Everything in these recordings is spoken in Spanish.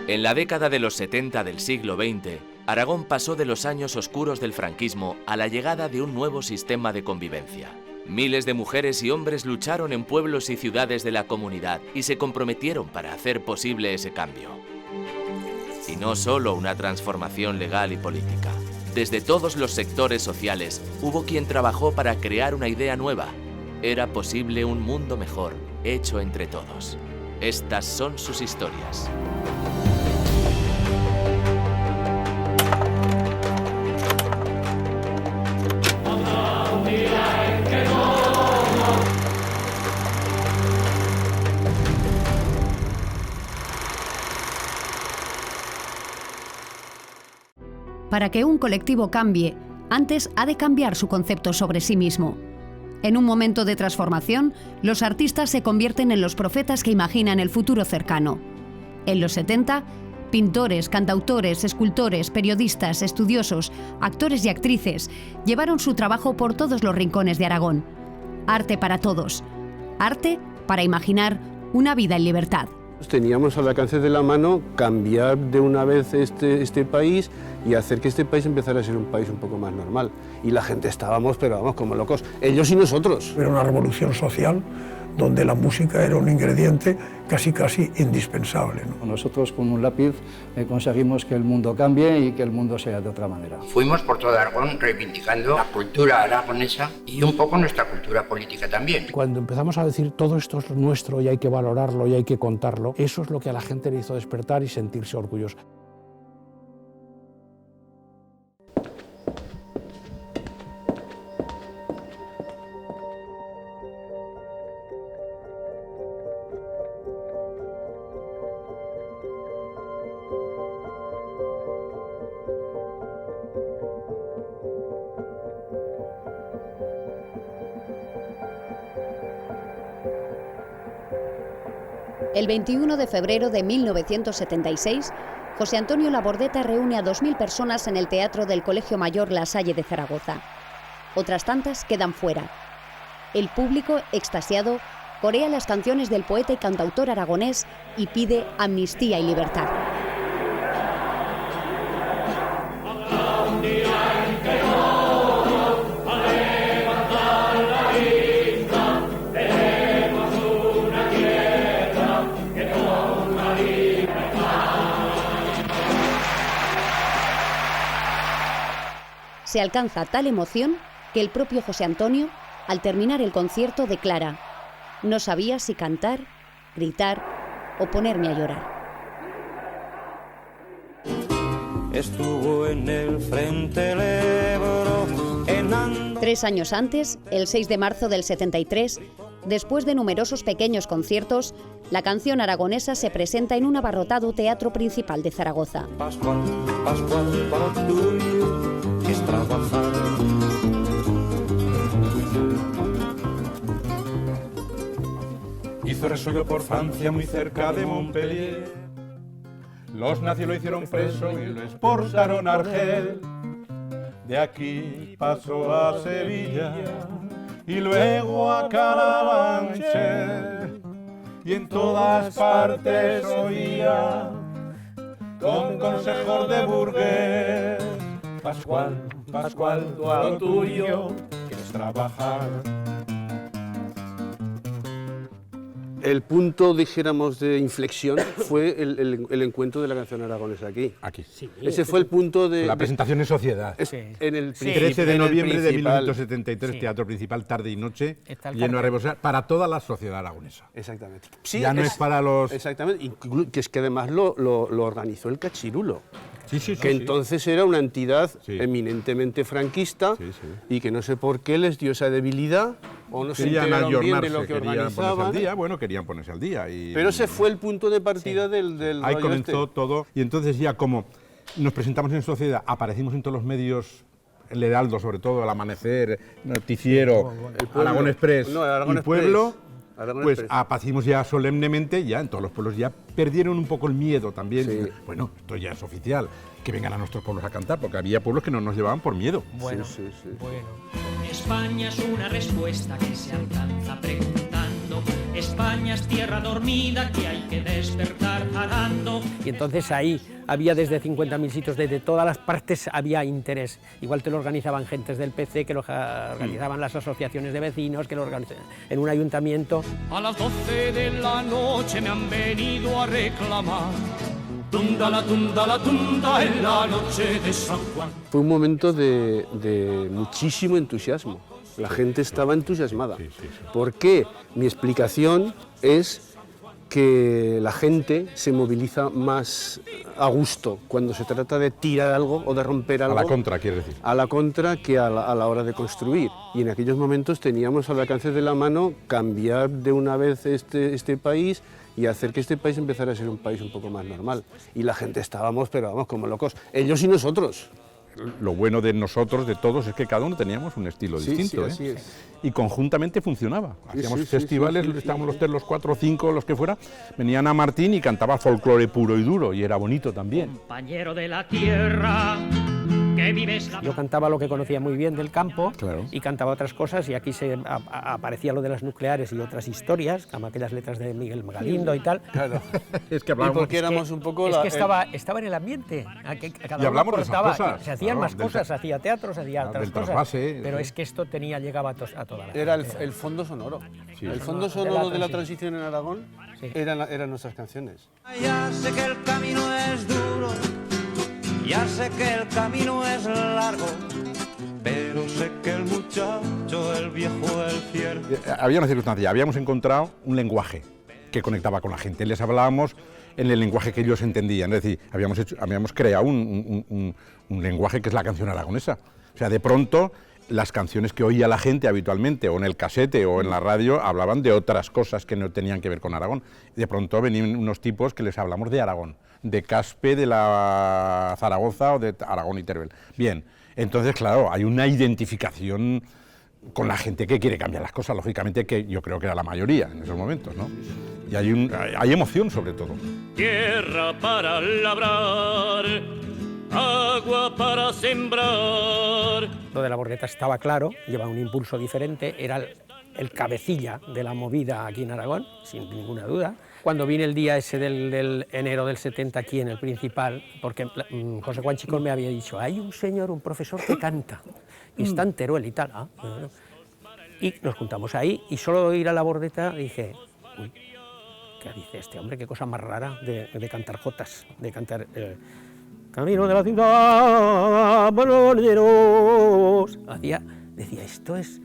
En la década de los 70 del siglo XX, Aragón pasó de los años oscuros del franquismo a la llegada de un nuevo sistema de convivencia. Miles de mujeres y hombres lucharon en pueblos y ciudades de la comunidad y se comprometieron para hacer posible ese cambio. Y no solo una transformación legal y política. Desde todos los sectores sociales hubo quien trabajó para crear una idea nueva. Era posible un mundo mejor, hecho entre todos. Estas son sus historias. Para que un colectivo cambie, antes ha de cambiar su concepto sobre sí mismo. En un momento de transformación, los artistas se convierten en los profetas que imaginan el futuro cercano. En los 70, pintores, cantautores, escultores, periodistas, estudiosos, actores y actrices llevaron su trabajo por todos los rincones de Aragón. Arte para todos. Arte para imaginar una vida en libertad. Teníamos al alcance de la mano cambiar de una vez este país y hacer que este país empezara a ser un país un poco más normal. Y la gente estábamos, pero vamos, como locos, ellos y nosotros. Era una revolución social donde la música era un ingrediente casi indispensable, ¿no? Nosotros con un lápiz conseguimos que el mundo cambie y que el mundo sea de otra manera. Fuimos por todo Aragón reivindicando la cultura aragonesa y un poco nuestra cultura política también. Cuando empezamos a decir todo esto es nuestro y hay que valorarlo y hay que contarlo, eso es lo que a la gente le hizo despertar y sentirse orgullosa. El 21 de febrero de 1976, José Antonio Labordeta reúne a 2.000 personas en el Teatro del Colegio Mayor La Salle de Zaragoza. Otras tantas quedan fuera. El público, extasiado, corea las canciones del poeta y cantautor aragonés y pide amnistía y libertad. Se alcanza tal emoción que el propio José Antonio, al terminar el concierto, declara: no sabía si cantar, gritar o ponerme a llorar. Estuvo en el frente el Ebro, 3 años antes, el 6 de marzo del 73, después de numerosos pequeños conciertos, la canción aragonesa se presenta en un abarrotado Teatro Principal de Zaragoza. Pascual, Pascual, para lo tuyo es trabajar. Hizo resuello por Francia, muy cerca de Montpellier. Los nazis lo hicieron preso y lo exportaron a Argel. De aquí pasó a Sevilla y luego a Carabanchel. Y en todas partes oía con consejos de burgués: Pascual, Pascual, tú a lo tuyo quieres trabajar. El punto, dijéramos, de inflexión fue el encuentro de la canción aragonesa aquí. Sí. Ese fue el punto de... La presentación en sociedad. En el 13 de noviembre de 1973, Teatro Principal, tarde y noche, lleno a rebosar, para toda la sociedad aragonesa. Exactamente. Sí, ya no es para los... Exactamente, que es que además lo organizó el Cachirulo. Sí, que entonces era una entidad eminentemente franquista y que no sé por qué les dio esa debilidad o no se enteraron bien de lo que organizaban. Querían ponerse al día. Pero ese fue el punto de partida del ahí rollo comenzó todo. Y entonces ya como nos presentamos en sociedad, aparecimos en todos los medios, el Heraldo sobre todo, El Amanecer, Noticiero, Aragón Express y Pueblo, pues aparecimos ya solemnemente, ya en todos los pueblos ya perdieron un poco el miedo también. Sí. Bueno, esto ya es oficial, que vengan a nuestros pueblos a cantar, porque había pueblos que no nos llevaban por miedo. Bueno. España es una respuesta que se alcanza preguntando. España España es tierra dormida que hay que despertar arando. Y entonces ahí había desde 50.000 sitios, desde todas las partes había interés. Igual te lo organizaban gentes del PC, que lo organizaban las asociaciones de vecinos, que lo organizaban en un ayuntamiento. A las 12 de la noche me han venido a reclamar. Tunda la tunda en la noche de San Juan. Fue un momento de muchísimo entusiasmo. La gente estaba entusiasmada. ¿Por qué? Mi explicación es que la gente se moviliza más a gusto cuando se trata de tirar algo o de romper algo. A la contra, quiere decir. A la contra que a la hora de construir. Y en aquellos momentos teníamos al alcance de la mano cambiar de una vez este país y hacer que este país empezara a ser un país un poco más normal. Y la gente estábamos, pero vamos, como locos, ellos y nosotros. Lo bueno de nosotros, de todos, es que cada uno teníamos un estilo distinto. Sí, así es. Y conjuntamente funcionaba. Hacíamos festivales, estábamos los 4 o 5, los que fuera, venían a Martín y cantaba folclore puro y duro, y era bonito también. Compañero de la tierra, que vives la... Yo cantaba lo que conocía muy bien del campo, claro, y cantaba otras cosas, y aquí aparecía lo de las nucleares y otras historias, como aquellas letras de Miguel Galindo y tal. Claro. Es que hablábamos, y porque éramos un poco... Es que estaba en el ambiente. Y hablamos de esas cosas. Se hacían más cosas, se hacía teatro, se hacía otras cosas. Trasvase, pero es que esto llegaba a toda la gente. Era el fondo sonoro. Sí. El fondo sonoro de la transición en Aragón, sí, eran nuestras canciones. Ya sé que el camino es duro, ya sé que el camino es largo, pero sé que el muchacho, el viejo, el fiel... Había una circunstancia, habíamos encontrado un lenguaje que conectaba con la gente, les hablábamos en el lenguaje que ellos entendían, es decir, habíamos creado un lenguaje que es la canción aragonesa. O sea, de pronto las canciones que oía la gente habitualmente, o en el casete o en la radio, hablaban de otras cosas que no tenían que ver con Aragón. De pronto venían unos tipos que les hablamos de Aragón, de Caspe, de la Zaragoza o de Aragón y Teruel. Bien, entonces, claro, hay una identificación con la gente que quiere cambiar las cosas, lógicamente, que yo creo que era la mayoría en esos momentos, ¿no? Y hay emoción, sobre todo. Tierra para labrar, agua para sembrar. Lo de la Bordeta estaba claro, llevaba un impulso diferente, era el cabecilla de la movida aquí en Aragón, sin ninguna duda. Cuando vine el día ese del enero del 70 aquí en el Principal, porque José Juan Chicón me había dicho, hay un señor, un profesor que canta, y está en Teruel y tal. Y nos juntamos ahí, y solo de ir a la Bordeta dije, uy, ¿qué dice este hombre? Qué cosa más rara de cantar jotas, de cantar... Camino de la ciudad, borderos. Decía, esto es...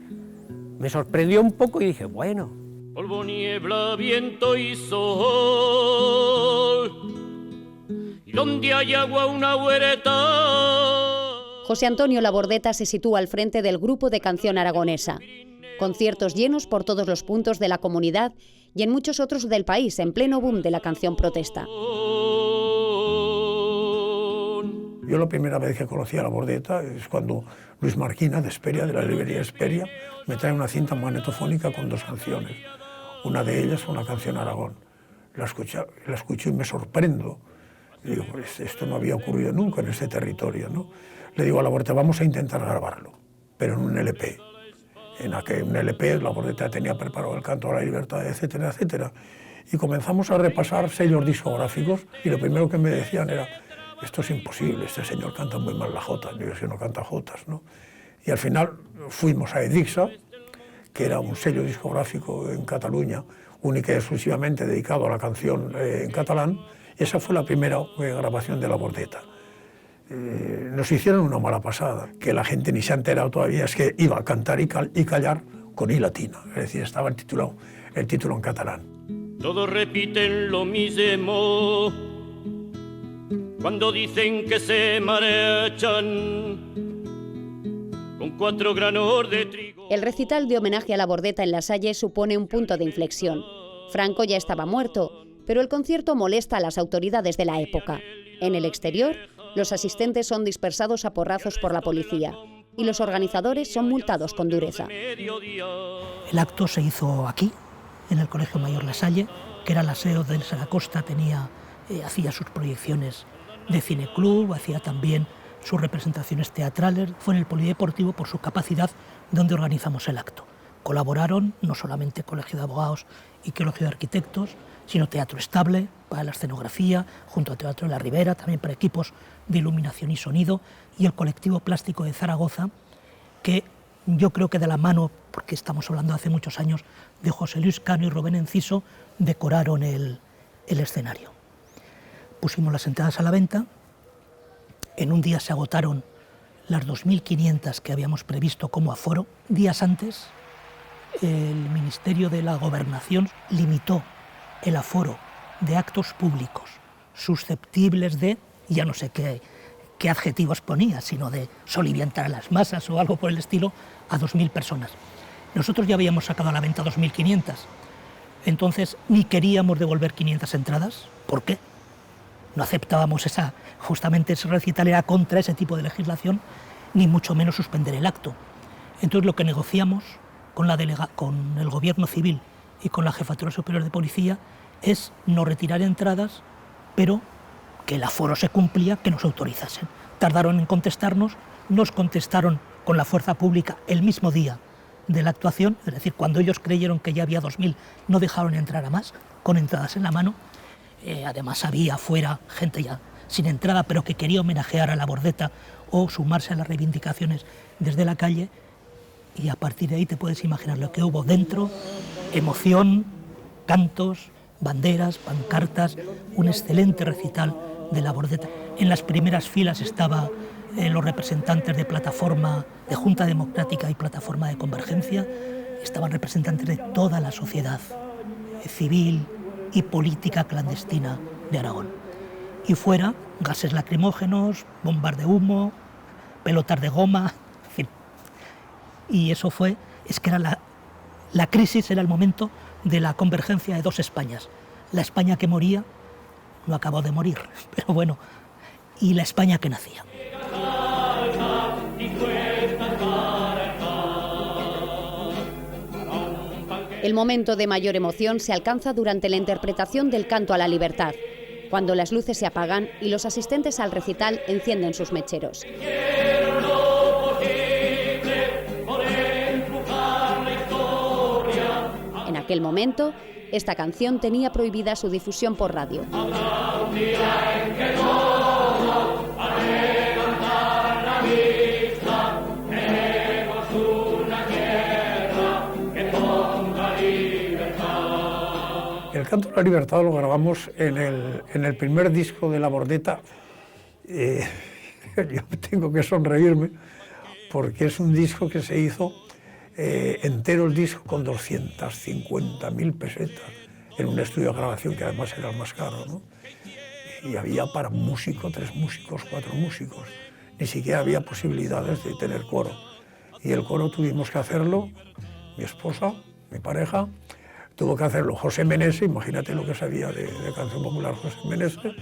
Me sorprendió un poco y dije, bueno. Polvo, niebla, viento y sol, y donde hay agua una huereta. José Antonio Labordeta se sitúa al frente del grupo de canción aragonesa. Conciertos llenos por todos los puntos de la comunidad y en muchos otros del país, en pleno boom de la canción protesta. Yo la primera vez que conocí a la Bordeta es cuando Luis Marquina, de Esperia, de la librería Esperia, me trae una cinta magnetofónica con 2 canciones. Una de ellas, una canción Aragón. La escucho y me sorprendo. Y digo, pues esto no había ocurrido nunca en este territorio, ¿no? Le digo a la Bordeta, vamos a intentar grabarlo, pero en un LP. En un LP la Bordeta tenía preparado el Canto a la Libertad, etcétera, etcétera. Y comenzamos a repasar sellos discográficos y lo primero que me decían era, esto es imposible, este señor canta muy mal la jota. Digo, si no canta jotas, ¿no? Y al final fuimos a Edixa, que era un sello discográfico en Cataluña, única y exclusivamente dedicado a la canción en catalán, y esa fue la primera grabación de la Bordeta. Nos hicieron una mala pasada, que la gente ni se ha enterado todavía, es que iba a cantar y callar con I latina, es decir, estaba el título en catalán. Todos repiten lo mismo cuando dicen que se marchan con 4 granos de trigo. El recital de homenaje a la Bordeta en La Salle supone un punto de inflexión. Franco ya estaba muerto, pero el concierto molesta a las autoridades de la época. En el exterior, los asistentes son dispersados a porrazos por la policía y los organizadores son multados con dureza. El acto se hizo aquí, en el Colegio Mayor La Salle, que era la sede donde Elsa Acosta hacía sus proyecciones de cineclub, hacía también sus representaciones teatrales. Fue en el Polideportivo por su capacidad donde organizamos el acto. Colaboraron no solamente Colegio de Abogados y Colegio de Arquitectos, sino Teatro Estable para la escenografía, junto a Teatro de la Ribera, también para equipos de iluminación y sonido, y el Colectivo Plástico de Zaragoza, que yo creo que de la mano, porque estamos hablando de hace muchos años, de José Luis Cano y Rubén Enciso, decoraron el escenario. Pusimos las entradas a la venta, en un día se agotaron las 2.500 que habíamos previsto como aforo. Días antes, el Ministerio de la Gobernación limitó el aforo de actos públicos susceptibles de, ya no sé qué adjetivos ponía, sino de soliviantar a las masas o algo por el estilo, a 2.000 personas. Nosotros ya habíamos sacado a la venta 2.500, entonces ni queríamos devolver 500 entradas. ¿Por qué? No aceptábamos justamente ese recital era contra ese tipo de legislación, ni mucho menos suspender el acto. Entonces lo que negociamos con el Gobierno Civil y con la Jefatura Superior de Policía es no retirar entradas, pero que el aforo se cumplía, que nos autorizasen. Tardaron en contestarnos, nos contestaron con la fuerza pública el mismo día de la actuación, es decir, cuando ellos creyeron que ya había 2.000, no dejaron entrar a más, con entradas en la mano. Además había afuera gente ya sin entrada, pero que quería homenajear a la Bordeta o sumarse a las reivindicaciones desde la calle, y a partir de ahí te puedes imaginar lo que hubo dentro: emoción, cantos, banderas, pancartas, un excelente recital de la Bordeta. En las primeras filas estaban los representantes de Plataforma, de Junta Democrática y Plataforma de Convergencia, estaban representantes de toda la sociedad civil y política clandestina de Aragón. Y fuera, gases lacrimógenos, bombas de humo, pelotas de goma, en fin. Y eso era la crisis, era el momento de la convergencia de dos Españas. La España que moría no acabó de morir, pero bueno, y la España que nacía. El momento de mayor emoción se alcanza durante la interpretación del Canto a la Libertad, cuando las luces se apagan y los asistentes al recital encienden sus mecheros. En aquel momento, esta canción tenía prohibida su difusión por radio. El Canto a la Libertad lo grabamos en el primer disco de La Bordeta. Yo tengo que sonreírme porque es un disco que se hizo entero, el disco, con 250.000 pesetas en un estudio de grabación que además era el más caro, ¿no? Y había para un músico, 3 músicos, 4 músicos. Ni siquiera había posibilidades de tener coro. Y el coro tuvimos que hacerlo, mi esposa, mi pareja, tuvo que hacerlo José Meneses, imagínate lo que sabía de canción popular José Meneses,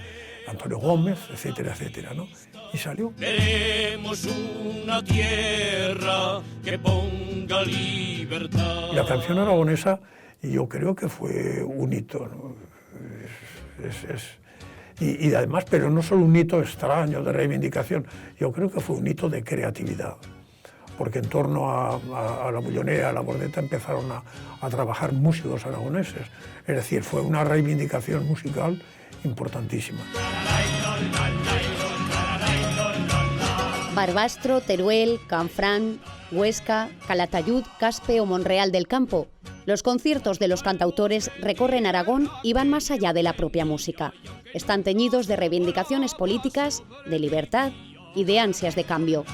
Antonio Gómez, etcétera, etcétera, ¿no? Y salió. Queremos una tierra que ponga libertad. Y la canción aragonesa, yo creo que fue un hito, ¿no? Y además, pero no solo un hito extraño de reivindicación, yo creo que fue un hito de creatividad. Porque en torno a la Bullonera, a la Bordeta, empezaron a trabajar músicos aragoneses. Es decir, fue una reivindicación musical importantísima. Barbastro, Teruel, Canfrán, Huesca, Calatayud, Caspe o Monreal del Campo. Los conciertos de los cantautores recorren Aragón y van más allá de la propia música. Están teñidos de reivindicaciones políticas, de libertad y de ansias de cambio.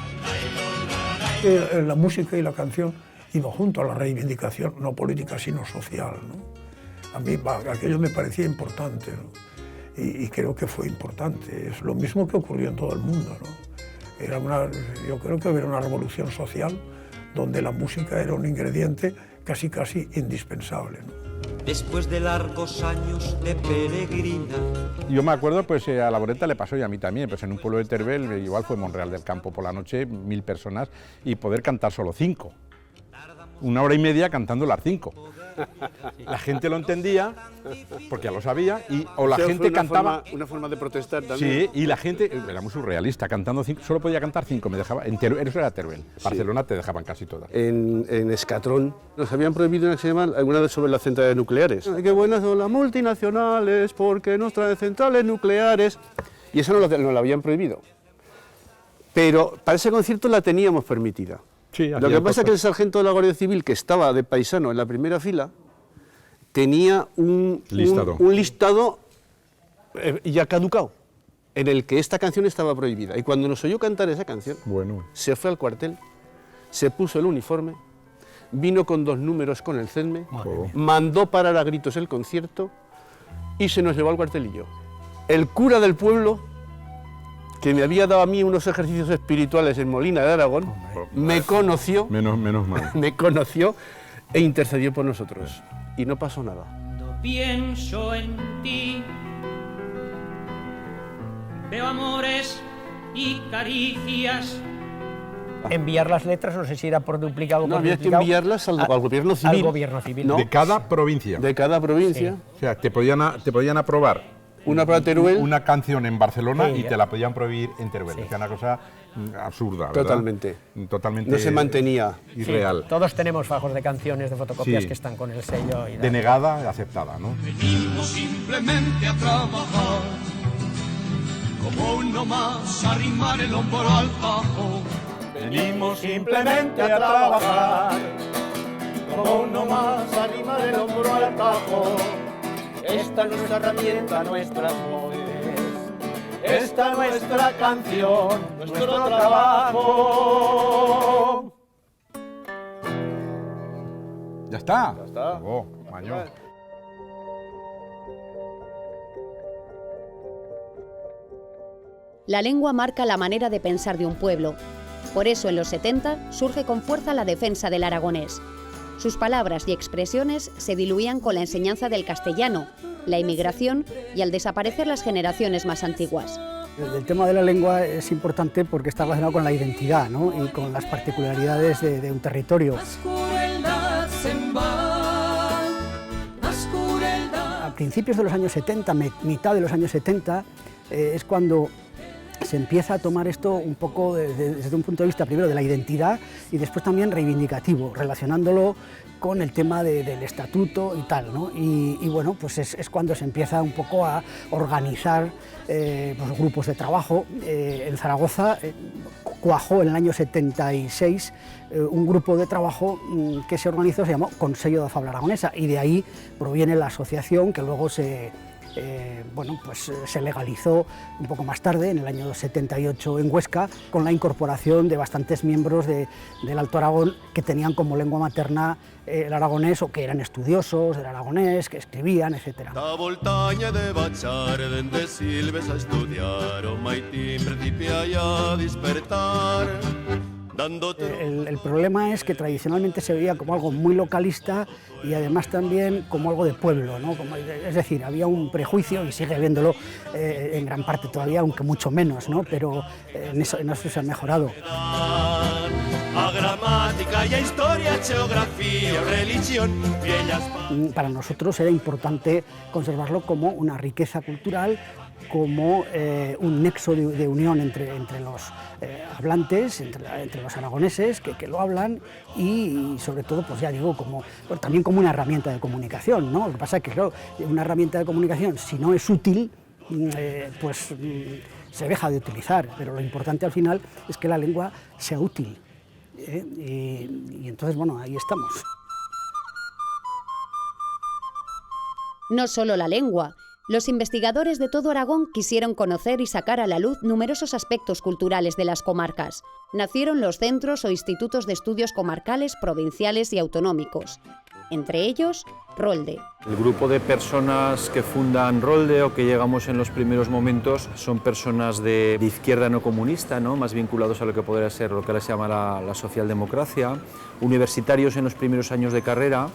La música y la canción iban junto a la reivindicación, no política, sino social, ¿no? A mí aquello me parecía importante, ¿no? Y creo que fue importante. Es lo mismo que ocurrió en todo el mundo, ¿no? Yo creo que era una revolución social donde la música era un ingrediente casi indispensable, ¿no? Después de largos años de peregrina. Yo me acuerdo, pues a la Bordeta le pasó y a mí también, pues en un pueblo de Teruel, igual fue Monreal del Campo por la noche, 1000 personas, y poder cantar solo 5. 1 hora y media cantando las 5. La gente lo entendía, porque ya lo sabía, o la gente cantaba... Una forma de protestar también. Sí, y la gente era muy surrealista, cantando solo podía cantar 5, eso era Teruel. Barcelona te dejaban casi todas. En Escatrón nos habían prohibido una que se llama alguna vez sobre las centrales nucleares. Qué buenas son las multinacionales porque nos traen centrales nucleares. Y eso nos lo habían prohibido. Pero para ese concierto la teníamos permitida. Sí, lo que pasa es que el sargento de la Guardia Civil, que estaba de paisano en la primera fila, tenía un listado ya caducado, en el que esta canción estaba prohibida. Y cuando nos oyó cantar esa canción, se fue al cuartel, se puso el uniforme, vino con 2 números con el CEDME, mandó parar a gritos el concierto y se nos llevó al cuartelillo. El cura del pueblo, que me había dado a mí unos ejercicios espirituales en Molina de Aragón, me conoció, menos mal. Me conoció e intercedió por nosotros. Y no pasó nada. Cuando pienso en ti, veo amores y caricias. Enviar las letras, no sé si era por duplicado o por duplicado. No, había que enviarlas al gobierno civil. Al gobierno civil. No. De cada provincia. De cada provincia. Sí. O sea, te podían aprobar una canción en Barcelona y te la podían prohibir en Teruel. Sí. O sea, una cosa absurda, ¿verdad? Totalmente. No se mantenía. Irreal. Sí, todos tenemos fajos de canciones, de fotocopias que están con el sello. Denegada y aceptada, ¿no? Venimos simplemente a trabajar, como uno más, a arrimar el hombro al fajo. Venimos simplemente a trabajar, como uno más, a arrimar el hombro al fajo. Esta es nuestra herramienta, nuestras voces, esta es nuestra canción, nuestro trabajo. Ya está. Mañón. La lengua marca la manera de pensar de un pueblo. Por eso en los 70 surge con fuerza la defensa del aragonés. Sus palabras y expresiones se diluían con la enseñanza del castellano, la inmigración y al desaparecer las generaciones más antiguas. El tema de la lengua es importante porque está relacionado con la identidad, ¿no? Y con las particularidades de un territorio. A principios de los años 70, mitad de los años 70, es cuando se empieza a tomar esto un poco desde un punto de vista primero de la identidad y después también reivindicativo, relacionándolo con el tema del estatuto y tal, ¿no? Y bueno, pues es cuando se empieza un poco a organizar pues, grupos de trabajo. En Zaragoza cuajó en el año 76 un grupo de trabajo que se organizó, se llamó Consello da Fabla Aragonesa, y de ahí proviene la asociación que luego se legalizó un poco más tarde, en el año 78 en Huesca, con la incorporación de bastantes miembros del Alto Aragón que tenían como lengua materna el aragonés o que eran estudiosos del aragonés, que escribían, etc. La voltaña de Bachar, dende Silves a estudiar, o Maitín principia ya a despertar. El problema es que tradicionalmente se veía como algo muy localista y además también como algo de pueblo, ¿no? Es decir, había un prejuicio, y sigue habiéndolo en gran parte todavía, aunque mucho menos, ¿no? Pero en eso se ha mejorado. A gramática y a historia, geografía, religión, para nosotros era importante conservarlo como una riqueza cultural, como un nexo de unión entre los hablantes, entre los aragoneses que lo hablan, y sobre todo, pues ya digo, también como una herramienta de comunicación, ¿no? Lo que pasa es que, claro, una herramienta de comunicación, si no es útil, pues se deja de utilizar, pero lo importante al final es que la lengua sea útil. Y entonces, bueno, ahí estamos. No solo la lengua. Los investigadores de todo Aragón quisieron conocer y sacar a la luz numerosos aspectos culturales de las comarcas. Nacieron los centros o institutos de estudios comarcales, provinciales y autonómicos. Entre ellos, Rolde. El grupo de personas que fundan Rolde o que llegamos en los primeros momentos son personas de izquierda no comunista, ¿no? Más vinculados a lo que podría ser lo que ahora se llama la socialdemocracia, universitarios en los primeros años de carrera,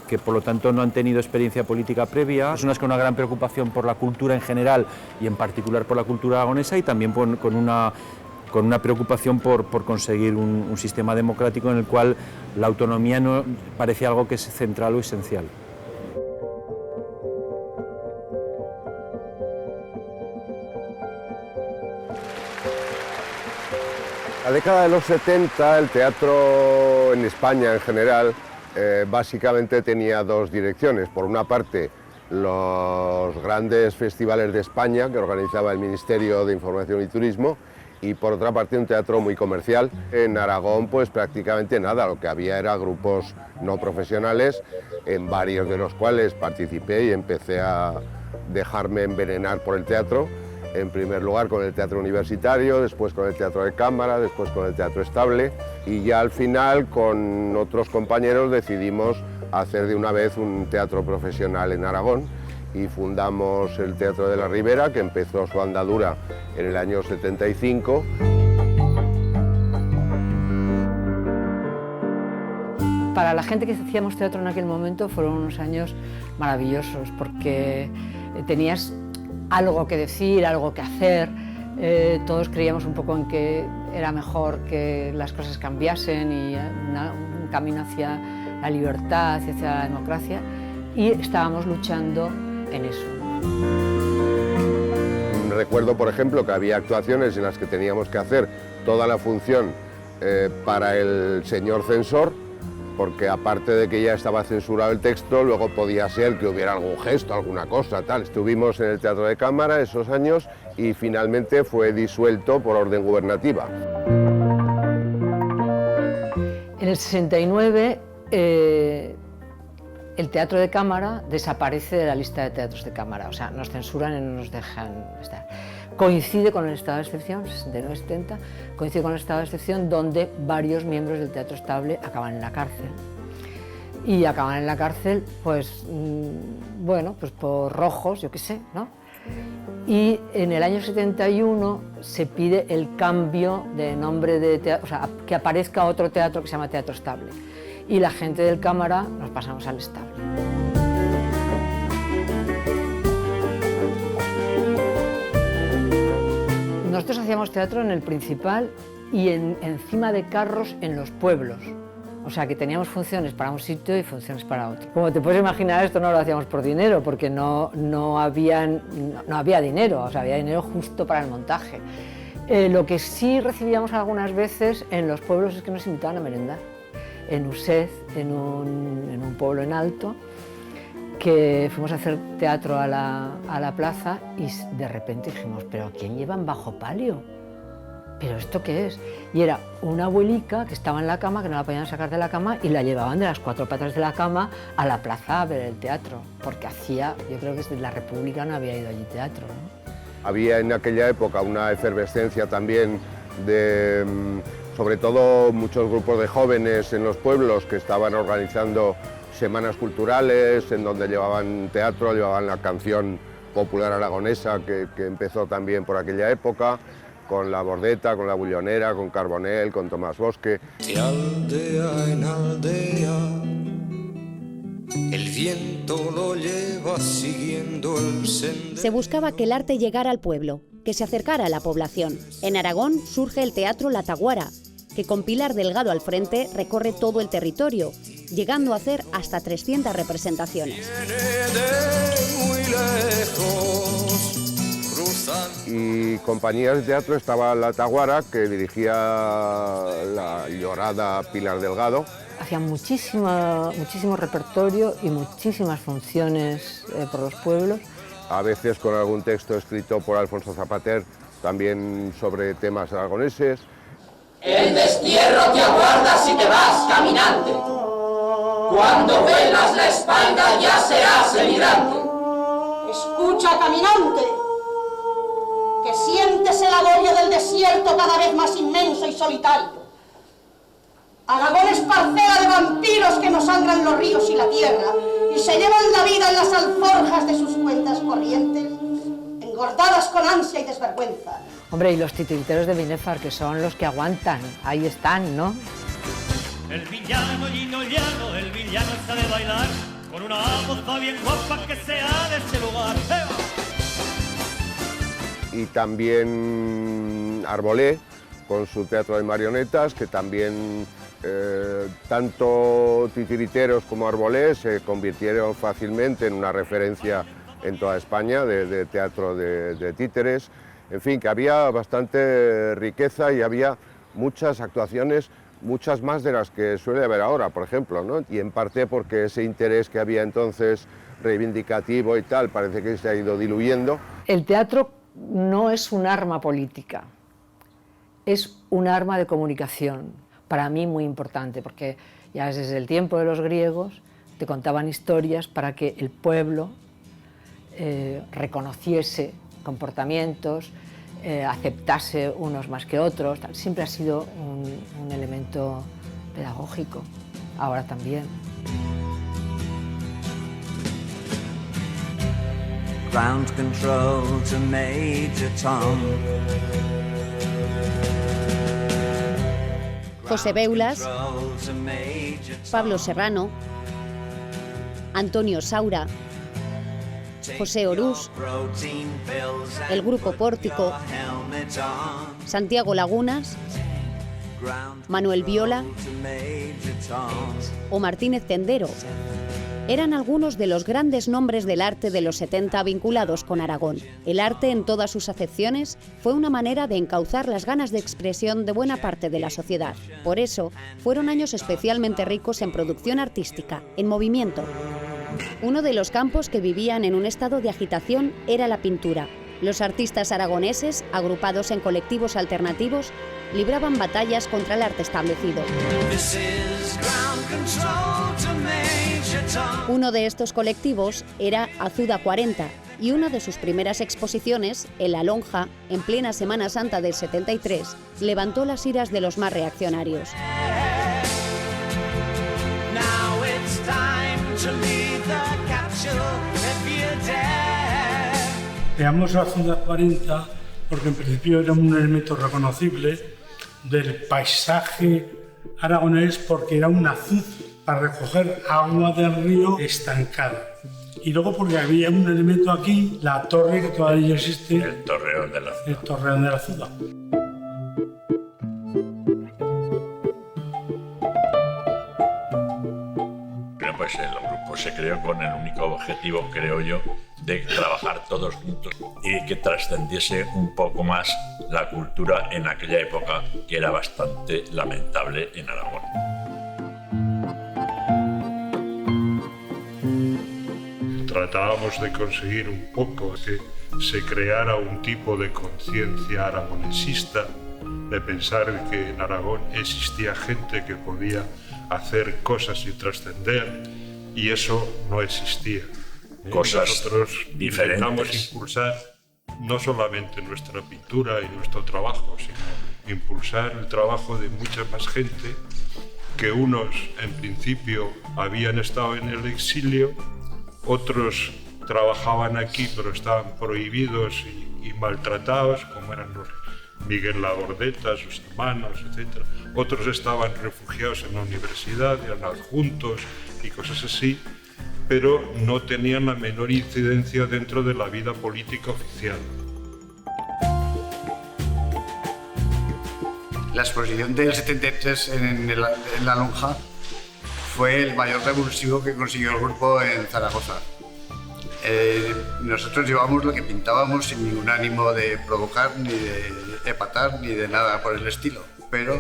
que por lo tanto no han tenido experiencia política previa, personas con una gran preocupación por la cultura en general y en particular por la cultura aragonesa, y también con una con una preocupación por conseguir un sistema democrático en el cual la autonomía no parece algo que es central o esencial. La década de los 70, el teatro en España en general, básicamente tenía dos direcciones. Por una parte, los grandes festivales de España que organizaba el Ministerio de Información y Turismo, y por otra parte un teatro muy comercial. En Aragón pues prácticamente nada, lo que había era grupos no profesionales, en varios de los cuales participé y empecé a dejarme envenenar por el teatro. En primer lugar con el teatro universitario, después con el teatro de cámara, después con el teatro estable, y ya al final con otros compañeros decidimos hacer de una vez un teatro profesional en Aragón y fundamos el Teatro de la Ribera, que empezó su andadura en el año 75. Para la gente que hacíamos teatro en aquel momento fueron unos años maravillosos, porque tenías algo que decir, algo que hacer. Todos creíamos un poco en que era mejor que las cosas cambiasen y un camino hacia la libertad y hacia la democracia, y estábamos luchando en eso. Recuerdo, por ejemplo, que había actuaciones en las que teníamos que hacer toda la función para el señor censor, porque aparte de que ya estaba censurado el texto, luego podía ser que hubiera algún gesto, alguna cosa, tal. Estuvimos en el Teatro de Cámara esos años y finalmente fue disuelto por orden gubernativa. En el 69 el Teatro de Cámara desaparece de la lista de teatros de cámara, o sea, nos censuran y no nos dejan estar. Coincide con el estado de excepción, 69-70, coincide con el estado de excepción donde varios miembros del Teatro Estable acaban en la cárcel. Y acaban en la cárcel, pues, bueno, pues por rojos, yo qué sé, ¿no? Y en el año 71 se pide el cambio de nombre de teatro, o sea, que aparezca otro teatro que se llama Teatro Estable. Y la gente del Cámara nos pasamos al Estable. Nosotros hacíamos teatro en el Principal y encima de carros en los pueblos. O sea, que teníamos funciones para un sitio y funciones para otro. Como te puedes imaginar, esto no lo hacíamos por dinero, porque no había dinero, o sea, había dinero justo para el montaje. Lo que sí recibíamos algunas veces en los pueblos es que nos invitaban a merendar. En Usez, en un pueblo en Alto, que fuimos a hacer teatro a la plaza y de repente dijimos, ¿pero quién llevan bajo palio? ¿Pero esto qué es? Y era una abuelica que estaba en la cama, que no la podían sacar de la cama, y la llevaban de las cuatro patas de la cama a la plaza a ver el teatro, porque yo creo que desde la República no había ido allí teatro, ¿no? Había en aquella época una efervescencia también de, sobre todo, muchos grupos de jóvenes en los pueblos que estaban organizando semanas culturales, en donde llevaban teatro, llevaban la canción popular aragonesa, que empezó también por aquella época, con La Bordeta, con La Bullonera, con Carbonell, con Tomás Bosque. De aldea en aldea, el viento lo lleva siguiendo el sendero. Se buscaba que el arte llegara al pueblo, que se acercara a la población. En Aragón surge el Teatro La Taguara, que con Pilar Delgado al frente recorre todo el territorio, llegando a hacer hasta 300 representaciones. Y compañías de teatro estaba La Taguara, que dirigía la llorada Pilar Delgado. Hacía muchísimo repertorio y muchísimas funciones por los pueblos. A veces con algún texto escrito por Alfonso Zapater, también sobre temas aragoneses. El destierro te aguarda si te vas caminante. Cuando velas la espalda ya serás emigrante. Escucha, caminante, que sientes el agobio del desierto cada vez más inmenso y solitario. Aragón es parcela de vampiros que nos sangran los ríos y la tierra y se llevan la vida en las alforjas de sus cuentas corrientes, engordadas con ansia y desvergüenza. Hombre, y los titiriteros de Binefar, que son los que aguantan, ahí están, ¿no? El villano, el villano sabe bailar con una moza bien guapa que sea de ese lugar. Y también Arbolé, con su teatro de marionetas, que también tanto titiriteros como Arbolés se convirtieron fácilmente en una referencia en toda España de teatro de títeres. En fin, que había bastante riqueza y había muchas actuaciones, muchas más de las que suele haber ahora, por ejemplo, ¿no? Y en parte porque ese interés que había entonces reivindicativo y tal, parece que se ha ido diluyendo. El teatro no es un arma política, es un arma de comunicación, para mí muy importante, porque ya desde el tiempo de los griegos te contaban historias para que el pueblo reconociese comportamientos, aceptase unos más que otros. Siempre ha sido un elemento pedagógico, ahora también. Ground control to Major Tom. José Beulas, Pablo Serrano, Antonio Saura, José Orús, el Grupo Pórtico, Santiago Lagunas, Manuel Viola o Martínez Tendero eran algunos de los grandes nombres del arte de los 70 vinculados con Aragón. El arte, en todas sus acepciones, fue una manera de encauzar las ganas de expresión de buena parte de la sociedad. Por eso, fueron años especialmente ricos en producción artística, en movimiento. Uno de los campos que vivían en un estado de agitación era la pintura. Los artistas aragoneses, agrupados en colectivos alternativos, libraban batallas contra el arte establecido. Uno de estos colectivos era Azuda 40 y una de sus primeras exposiciones, en La Lonja, en plena Semana Santa del 73, levantó las iras de los más reaccionarios. Veamos a Azuda 40 porque en principio era un elemento reconocible del paisaje aragonés, porque era un azud para recoger agua del río estancada. Y luego porque había un elemento aquí, la torre que todavía existe. El Torreón de la Azuda. El Torreón de la Azuda. Bueno, pues el grupo se creó con el único objetivo, creo yo, de trabajar todos juntos y que trascendiese un poco más la cultura en aquella época, que era bastante lamentable en Aragón. Tratábamos de conseguir un poco que se creara un tipo de conciencia aragonesista, de pensar que en Aragón existía gente que podía hacer cosas y trascender, y eso no existía. Cosas nosotros diferentes. Intentamos impulsar no solamente nuestra pintura y nuestro trabajo, sino impulsar el trabajo de mucha más gente, que unos en principio habían estado en el exilio, otros trabajaban aquí pero estaban prohibidos y maltratados, como eran los Miguel Labordeta, sus hermanos, etc. Otros estaban refugiados en la universidad, eran adjuntos y cosas así, pero no tenían la menor incidencia dentro de la vida política oficial. La exposición del 73 en La Lonja fue el mayor revulsivo que consiguió el grupo en Zaragoza. Nosotros llevamos lo que pintábamos sin ningún ánimo de provocar, ni de epatar, ni de nada por el estilo, pero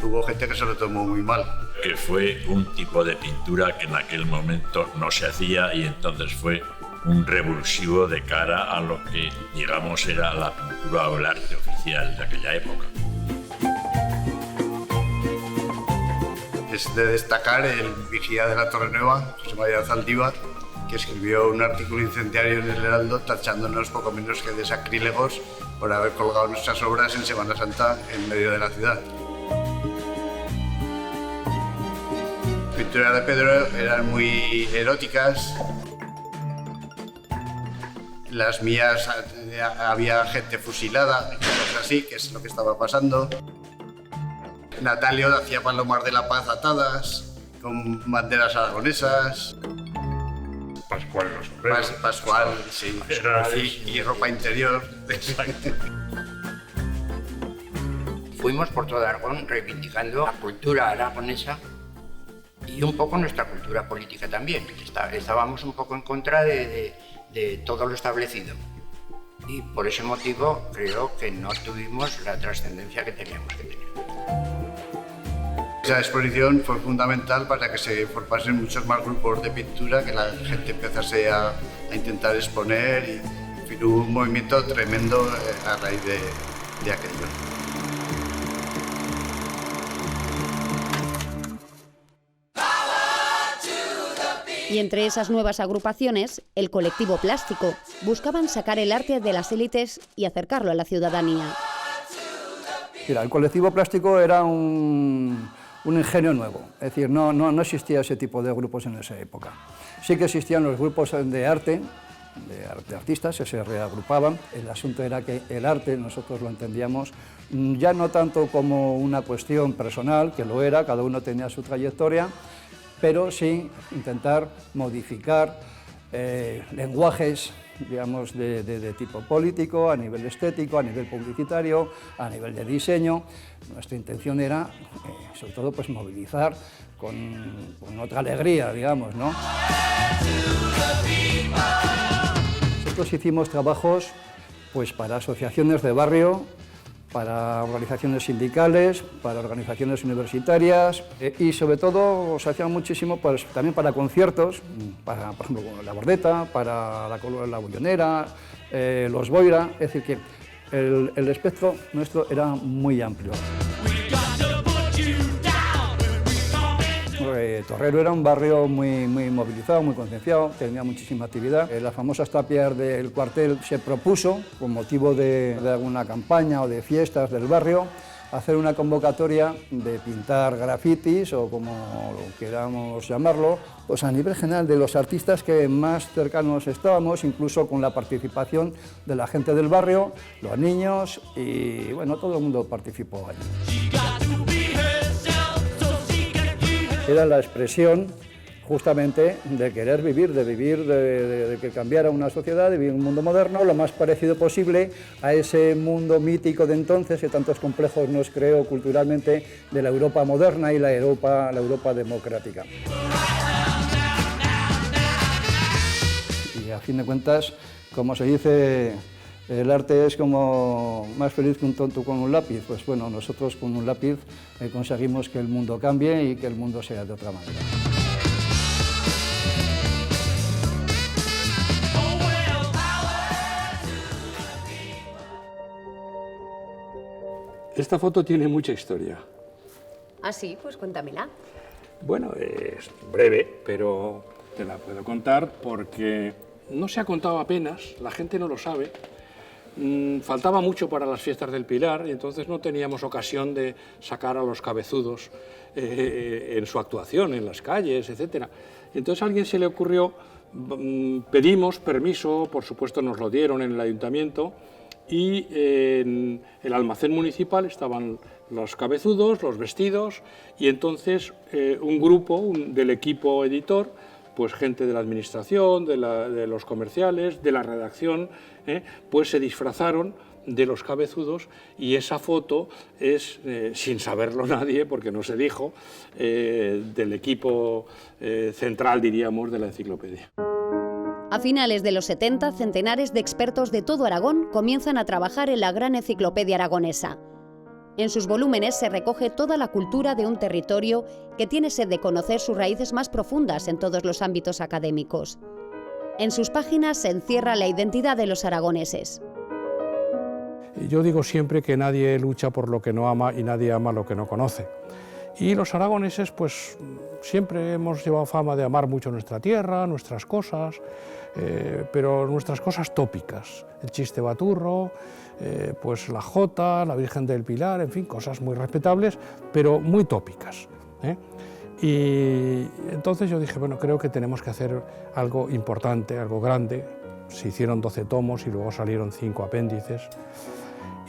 hubo gente que se lo tomó muy mal. Que fue un tipo de pintura que en aquel momento no se hacía, y entonces fue un revulsivo de cara a lo que, digamos, era la pintura o el arte oficial de aquella época. Es de destacar el vigía de la Torre Nueva, José María Zaldívar, que escribió un artículo incendiario en el Heraldo tachándonos poco menos que de sacrílegos por haber colgado nuestras obras en Semana Santa en medio de la ciudad. Las pinturas de Pedro eran muy eróticas. Las mías había gente fusilada, cosas así, que es lo que estaba pasando. Natalio hacía palomas de la paz atadas, con banderas aragonesas. Pascual los sombreros. Pascual, sí. Y ropa interior. fuimos por todo Aragón reivindicando la cultura aragonesa y un poco nuestra cultura política también. Estábamos un poco en contra de todo lo establecido y por ese motivo creo que no tuvimos la trascendencia que teníamos que tener. Esa exposición fue fundamental para que se formasen muchos más grupos de pintura, que la gente empezase a intentar exponer y en fin, hubo un movimiento tremendo a raíz de aquello. Y entre esas nuevas agrupaciones, el colectivo Plástico, buscaban sacar el arte de las élites y acercarlo a la ciudadanía. Mira, el colectivo Plástico era un ingenio nuevo, es decir, no existía ese tipo de grupos en esa época. Sí que existían los grupos de artistas que se reagrupaban. El asunto era que el arte nosotros lo entendíamos ya no tanto como una cuestión personal, que lo era, cada uno tenía su trayectoria, pero sí intentar modificar lenguajes, digamos, de tipo político, a nivel estético, a nivel publicitario, a nivel de diseño. Nuestra intención era, sobre todo, pues movilizar con otra alegría, digamos, ¿no? Nosotros hicimos trabajos pues, para asociaciones de barrio, para organizaciones sindicales, para organizaciones universitarias y sobre todo se hacía muchísimo pues, también para conciertos, para, por ejemplo, La Bordeta, para la Bullonera, los Boira, es decir que el espectro nuestro era muy amplio. Torrero era un barrio muy movilizado, muy concienciado, tenía muchísima actividad. Las famosas tapias del cuartel se propuso, con motivo de alguna campaña o de fiestas del barrio, hacer una convocatoria de pintar grafitis o como queramos llamarlo, pues a nivel general de los artistas que más cercanos estábamos, incluso con la participación de la gente del barrio, los niños y bueno, todo el mundo participó allí. Era la expresión justamente de querer vivir, de que cambiara una sociedad, de vivir un mundo moderno, lo más parecido posible a ese mundo mítico de entonces, que tantos complejos nos creó culturalmente, de la Europa moderna y la Europa democrática. Y a fin de cuentas, como se dice, el arte es como más feliz que un tonto con un lápiz. Pues bueno, nosotros con un lápiz conseguimos que el mundo cambie y que el mundo sea de otra manera. Esta foto tiene mucha historia. Ah, sí, pues cuéntamela. Bueno, es breve, pero te la puedo contar porque no se ha contado apenas, la gente no lo sabe. Faltaba mucho para las fiestas del Pilar y entonces no teníamos ocasión de sacar a los cabezudos en su actuación, en las calles, etc. Entonces a alguien se le ocurrió, pedimos permiso, por supuesto nos lo dieron en el ayuntamiento, y en el almacén municipal estaban los cabezudos, los vestidos, y entonces un grupo del equipo editor, pues gente de la administración, de los comerciales, de la redacción, pues se disfrazaron de los cabezudos y esa foto es, sin saberlo nadie, porque no se dijo, del equipo central, diríamos, de la enciclopedia. A finales de los 70, centenares de expertos de todo Aragón comienzan a trabajar en la gran enciclopedia aragonesa. En sus volúmenes se recoge toda la cultura de un territorio que tiene sed de conocer sus raíces más profundas en todos los ámbitos académicos. En sus páginas se encierra la identidad de los aragoneses. Yo digo siempre que nadie lucha por lo que no ama y nadie ama lo que no conoce. Y los aragoneses, pues siempre hemos llevado fama de amar mucho nuestra tierra, nuestras cosas, pero nuestras cosas tópicas. El chiste baturro, pues la jota, la Virgen del Pilar, en fin, cosas muy respetables, pero muy tópicas. Y entonces yo dije, bueno, creo que tenemos que hacer algo importante, algo grande. Se hicieron 12 tomos y luego salieron 5 apéndices.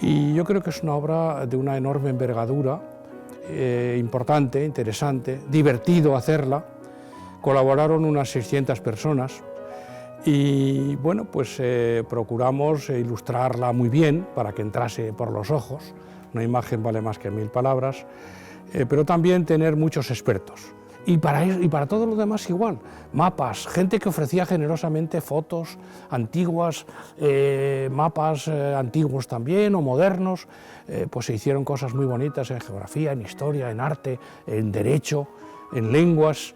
Y yo creo que es una obra de una enorme envergadura, importante, interesante, divertido hacerla. Colaboraron unas 600 personas y bueno, pues procuramos ilustrarla muy bien para que entrase por los ojos, una imagen vale más que 1000 palabras, pero también tener muchos expertos. Y para todo lo demás igual, mapas, gente que ofrecía generosamente fotos antiguas, mapas antiguos también o modernos, pues se hicieron cosas muy bonitas en geografía, en historia, en arte, en derecho, en lenguas.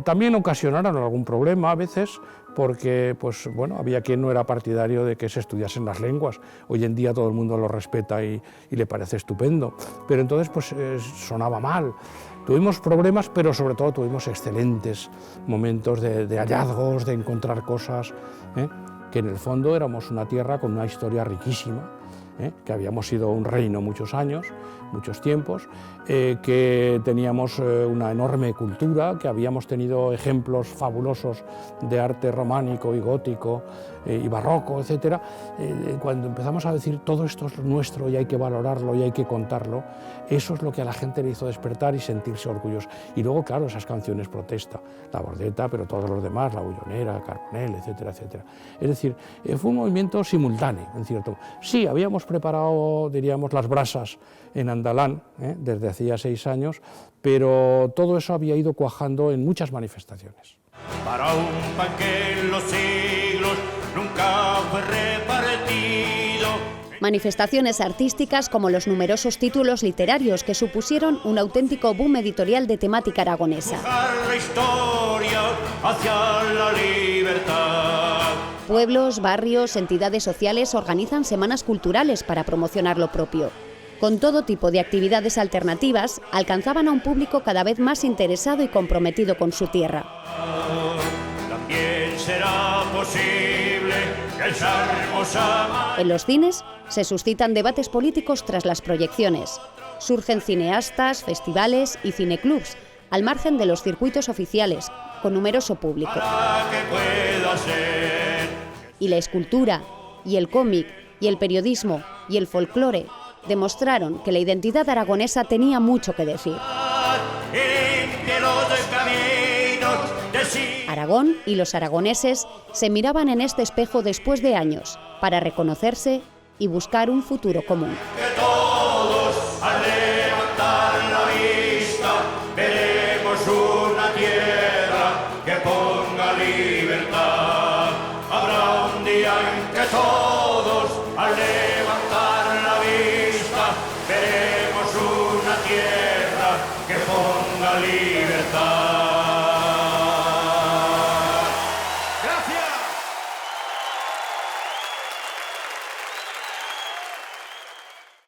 También ocasionaron algún problema a veces, porque pues, bueno, había quien no era partidario de que se estudiasen las lenguas. Hoy en día todo el mundo lo respeta y le parece estupendo, pero entonces pues sonaba mal. Tuvimos problemas, pero sobre todo tuvimos excelentes momentos de hallazgos, de encontrar cosas, que en el fondo éramos una tierra con una historia riquísima, que habíamos sido un reino muchos años, muchos tiempos, que teníamos una enorme cultura, que habíamos tenido ejemplos fabulosos de arte románico y gótico y barroco, etc. Cuando empezamos a decir todo esto es nuestro y hay que valorarlo y hay que contarlo, eso es lo que a la gente le hizo despertar y sentirse orgullosos. Y luego, claro, esas canciones protesta, La Bordeta, pero todos los demás, La Bullonera, Carbonell, etcétera, etcétera. Es decir, fue un movimiento simultáneo, en cierto. Sí, habíamos preparado, diríamos, las brasas en Andalán, desde hacía 6 años, pero todo eso había ido cuajando en muchas manifestaciones. Para un pan que en los siglos nunca fue repartido. Manifestaciones artísticas como los numerosos títulos literarios que supusieron un auténtico boom editorial de temática aragonesa. La historia hacia la libertad. Pueblos, barrios, entidades sociales organizan semanas culturales para promocionar lo propio. Con todo tipo de actividades alternativas, alcanzaban a un público cada vez más interesado y comprometido con su tierra. También será posible que esa hermosa... En los cines se suscitan debates políticos tras las proyecciones. Surgen cineastas, festivales y cineclubs, al margen de los circuitos oficiales, con numeroso público. Y la escultura, y el cómic, y el periodismo, y el folclore demostraron que la identidad aragonesa tenía mucho que decir. Aragón y los aragoneses se miraban en este espejo después de años para reconocerse y buscar un futuro común. Que todos al levantar la vista veremos una tierra que ponga libertad. Habrá un día en que todos